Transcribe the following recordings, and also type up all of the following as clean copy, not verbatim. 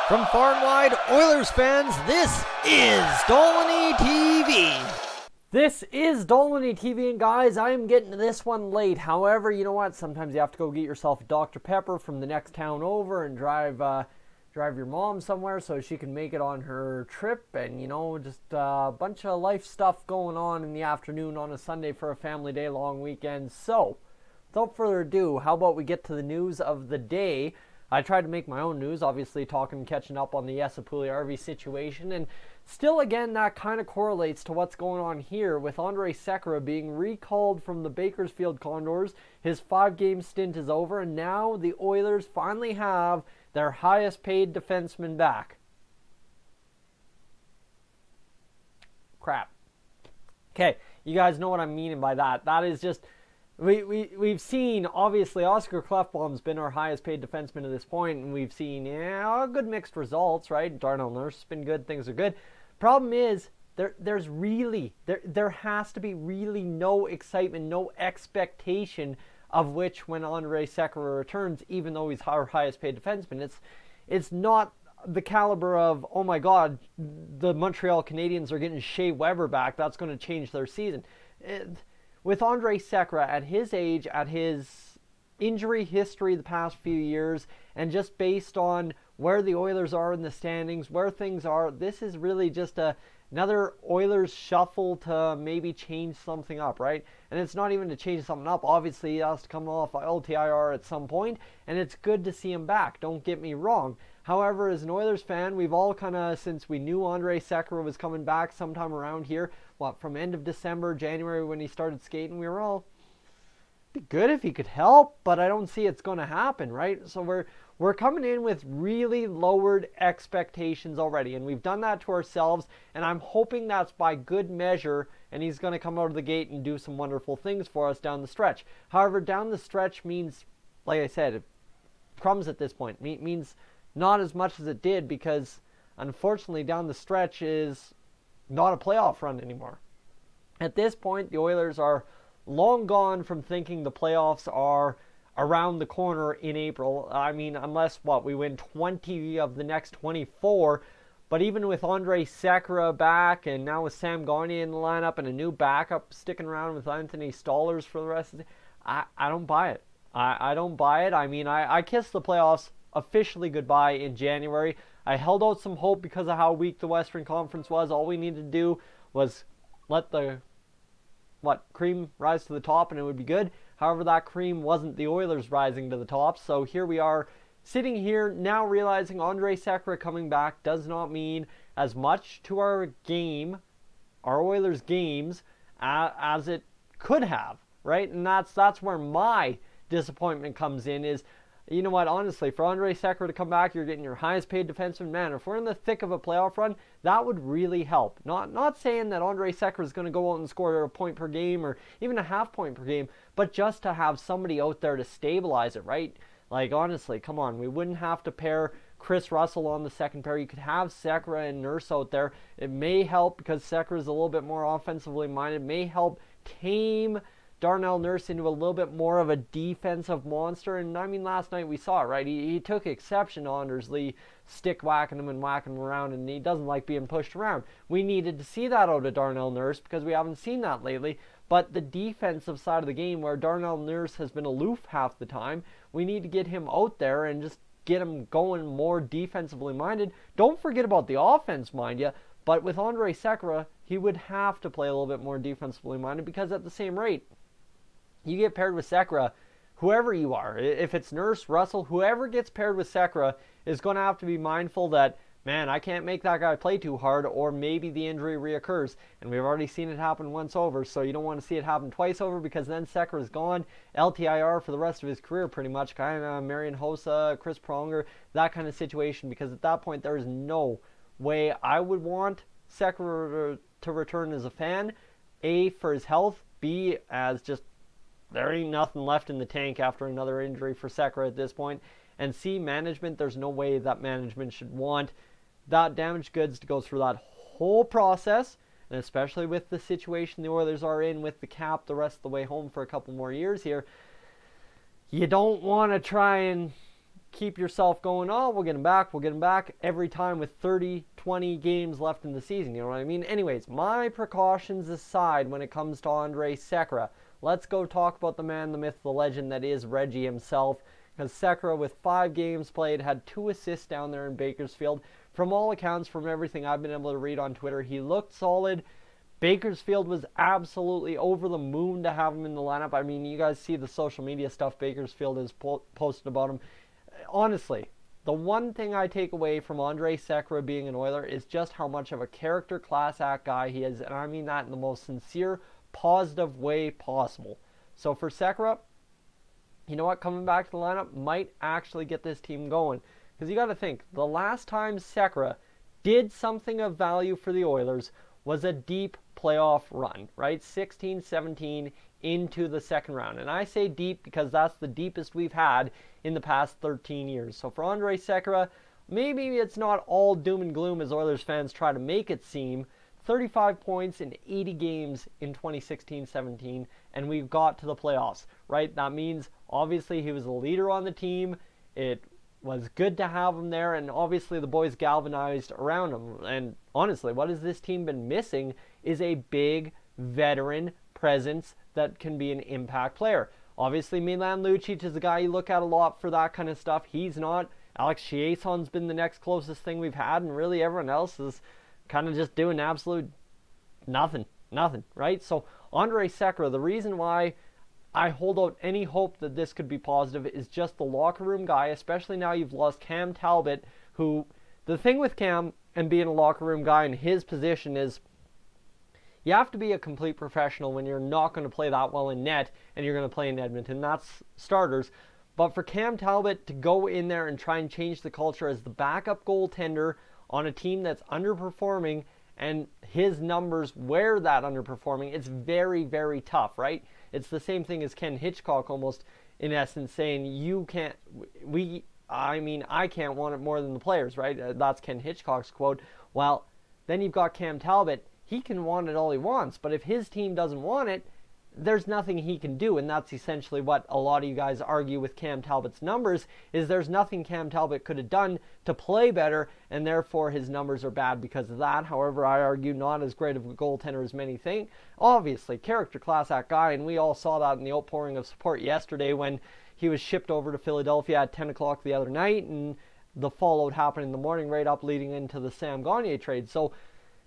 From far and wide, Oilers fans, this is Dolynny TV. This is Dolynny TV, and guys, I am getting to this one late. However, you know what? Sometimes you have to go get yourself a Dr. Pepper from the next town over and drive your mom somewhere so she can make it on her trip. And, you know, just a bunch of life stuff going on in the afternoon on a Sunday for a family day long weekend. So, without further ado, how about we get to the news of the day? I tried to make my own news, obviously catching up on the Yesapuli RV situation, and still again that kind of correlates to what's going on here with Andrej Sekera being recalled from the Bakersfield Condors. His 5-game stint is over, and now the Oilers finally have their highest paid defenseman back. Crap. Okay, you guys know what I'm meaning by that. That is just... We've seen, obviously, Oscar Klefbom's been our highest paid defenseman at this point, and we've seen, good mixed results, right? Darnell Nurse has been good, things are good. Problem is, there has to be really no excitement, no expectation of which when Andrej Sekera returns, even though he's our highest paid defenseman. It's not the caliber of, oh my God, the Montreal Canadiens are getting Shea Weber back, that's going to change their season. With Andrej Sekera, at his age, at his injury history the past few years, and just based on where the Oilers are in the standings, where things are, this is really just another Oilers shuffle to maybe change something up, right? And it's not even to change something up. Obviously, he has to come off LTIR at some point, and it's good to see him back. Don't get me wrong. However, as an Oilers fan, we've all kind of, since we knew Andrej Sekera was coming back sometime around here, from end of December, January when he started skating, we were all, be good if he could help, but I don't see it's going to happen, right? So we're coming in with really lowered expectations already, and we've done that to ourselves, and I'm hoping that's by good measure, and he's going to come out of the gate and do some wonderful things for us down the stretch. However, down the stretch means, like I said, crumbs at this point. Means not as much as it did, because unfortunately down the stretch is not a playoff run anymore. At this point, the Oilers are long gone from thinking the playoffs are around the corner in April. I mean, unless, we win 20 of the next 24. But even with Andrej Sekera back, and now with Sam Gagner in the lineup, and a new backup sticking around with Anthony Stolarz for the rest of the... I don't buy it. I don't buy it. I mean, I kissed the playoffs officially goodbye in January. I held out some hope because of how weak the Western Conference was. All we needed to do was let the cream rise to the top and it would be good. However, that cream wasn't the Oilers rising to the top. So here we are sitting here now realizing Andrej Sekera coming back does not mean as much to our game, our Oilers games, as it could have, right? And that's where my disappointment comes in is, you know what, honestly, for Andrej Sekera to come back, you're getting your highest paid defenseman. Man, if we're in the thick of a playoff run, that would really help. Not saying that Andrej Sekera is going to go out and score a point per game or even a half point per game, but just to have somebody out there to stabilize it, right? Like, honestly, come on, we wouldn't have to pair Chris Russell on the second pair. You could have Sekera and Nurse out there. It may help because Sekera is a little bit more offensively minded. It may help tame Darnell Nurse into a little bit more of a defensive monster. And I mean, last night we saw it, right? He took exception to Anders Lee stick whacking him and whacking him around, and he doesn't like being pushed around. We needed to see that out of Darnell Nurse because we haven't seen that lately. But the defensive side of the game, where Darnell Nurse has been aloof half the time, we need to get him out there and just get him going more defensively minded. Don't forget about the offense, mind you. But with Andrej Sekera, he would have to play a little bit more defensively minded, because at the same rate, you get paired with Sekera, whoever you are, if it's Nurse, Russell, whoever gets paired with Sekera is going to have to be mindful that, man, I can't make that guy play too hard, or maybe the injury reoccurs. And we've already seen it happen once over, so you don't want to see it happen twice over, because then Sekera's gone, LTIR for the rest of his career pretty much, kind of Marian Hossa, Chris Pronger, that kind of situation, because at that point there is no way I would want Sekera to return as a fan. A, for his health, B, as just there ain't nothing left in the tank after another injury for Sekera at this point. And C, management, there's no way that management should want that damaged goods to go through that whole process. And especially with the situation the Oilers are in with the cap the rest of the way home for a couple more years here, you don't want to try and keep yourself going, oh, we'll get him back every time with 30, 20 games left in the season. You know what I mean? Anyways, my precautions aside when it comes to Andrej Sekera, let's go talk about the man, the myth, the legend that is Reggie himself. Because Sekera, with 5 games played, had 2 assists down there in Bakersfield. From all accounts, from everything I've been able to read on Twitter, he looked solid. Bakersfield was absolutely over the moon to have him in the lineup. I mean, you guys see the social media stuff Bakersfield has posted about him. Honestly, the one thing I take away from Andrej Sekera being an Oiler is just how much of a character class act guy he is. And I mean that in the most sincere, positive way possible. So for Sekera, you know what, coming back to the lineup might actually get this team going. Because you got to think, the last time Sekera did something of value for the Oilers was a deep playoff run, right? 16-17 into the second round. And I say deep because that's the deepest we've had in the past 13 years. So for Andrej Sekera, maybe it's not all doom and gloom as Oilers fans try to make it seem. 35 points in 80 games in 2016-17, and we got to the playoffs, right? That means obviously he was a leader on the team. It was good to have him there, and obviously the boys galvanized around him. And honestly, what has this team been missing is a big veteran presence that can be an impact player. Obviously, Milan Lucic is the guy you look at a lot for that kind of stuff. He's not. Alex Chiasson's been the next closest thing we've had, and really everyone else is kind of just doing absolute nothing, right? So Andrej Sekera, the reason why I hold out any hope that this could be positive is just the locker room guy, especially now you've lost Cam Talbot, who, the thing with Cam and being a locker room guy in his position is you have to be a complete professional when you're not going to play that well in net and you're going to play in Edmonton. That's starters. But for Cam Talbot to go in there and try and change the culture as the backup goaltender on a team that's underperforming and his numbers wear that underperforming, it's very, very tough, right? It's the same thing as Ken Hitchcock almost, in essence, saying you can't, I can't want it more than the players, right? That's Ken Hitchcock's quote. Well, then you've got Cam Talbot. He can want it all he wants, but if his team doesn't want it, there's nothing he can do, and that's essentially what a lot of you guys argue with Cam Talbot's numbers, is there's nothing Cam Talbot could have done to play better, and therefore his numbers are bad because of that. However, I argue not as great of a goaltender as many think. Obviously, character class act guy, and we all saw that in the outpouring of support yesterday when he was shipped over to Philadelphia at 10 o'clock the other night, and the fallout happened in the morning right up leading into the Sam Gagner trade. So,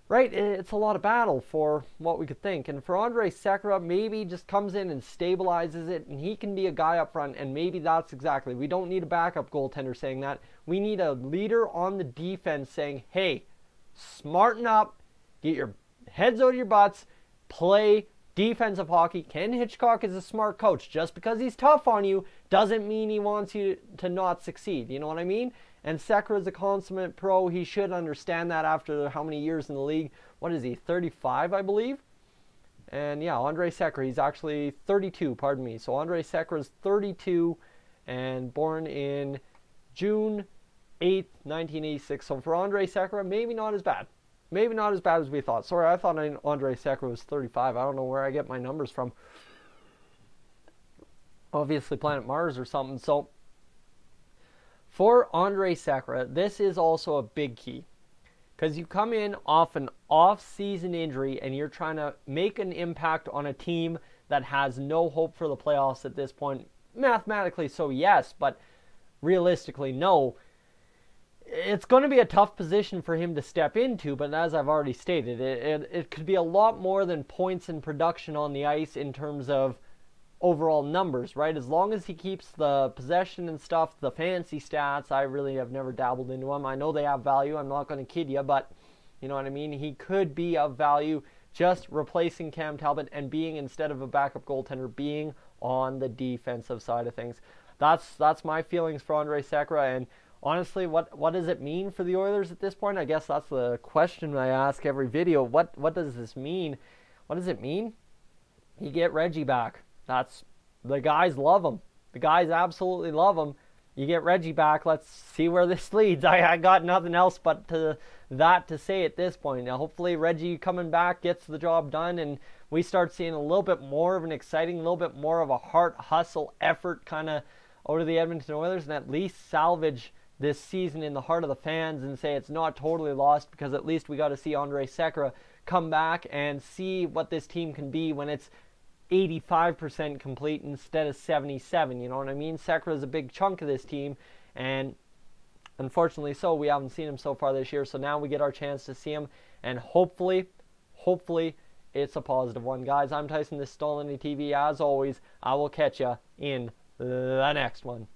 right, it's a lot of battle for what we could think. And for Andrej Sekera, maybe just comes in and stabilizes it, and he can be a guy up front, and maybe that's exactly. We don't need a backup goaltender saying that. We need a leader on the defense saying, hey, smarten up, get your heads out of your butts, play defensive hockey. Ken Hitchcock is a smart coach. Just because he's tough on you doesn't mean he wants you to not succeed. You know what I mean? And Sekera is a consummate pro. He should understand that after how many years in the league. What is he, 35, I believe? And yeah, Andrej Sekera, he's actually 32, pardon me. So Andrej Sekera is 32 and born in June 8th, 1986. So for Andrej Sekera, maybe not as bad. Maybe not as bad as we thought. Sorry, I thought Andrej Sekera was 35. I don't know where I get my numbers from. Obviously Planet Mars or something. So for Andrej Sekera, this is also a big key. Because you come in off an off-season injury and you're trying to make an impact on a team that has no hope for the playoffs at this point. Mathematically, so yes, but realistically, no. It's going to be a tough position for him to step into, but as I've already stated, it could be a lot more than points and production on the ice in terms of overall numbers, right? As long as he keeps the possession and stuff, the fancy stats, I really have never dabbled into them. I know they have value. I'm not going to kid you, but you know what I mean? He could be of value just replacing Cam Talbot and being, instead of a backup goaltender, being on the defensive side of things. That's my feelings for Andrej Sekera, and honestly, what does it mean for the Oilers at this point? I guess that's the question I ask every video. What does this mean? What does it mean? You get Reggie back. The guys love him. The guys absolutely love him. You get Reggie back. Let's see where this leads. I got nothing else but to say at this point. Now, hopefully Reggie coming back gets the job done, and we start seeing a little bit more of an exciting, a little bit more of a heart, hustle, effort kind of out of the Edmonton Oilers and at least salvage this season in the heart of the fans and say it's not totally lost, because at least we got to see Andrej Sekera come back and see what this team can be when it's 85% complete instead of 77. You know what I mean? Sekera is a big chunk of this team, and unfortunately so, we haven't seen him so far this year. So now we get our chance to see him, and hopefully it's a positive one. Guys, I'm Tyson. This is Dolynny TV. As always, I will catch you in the next one.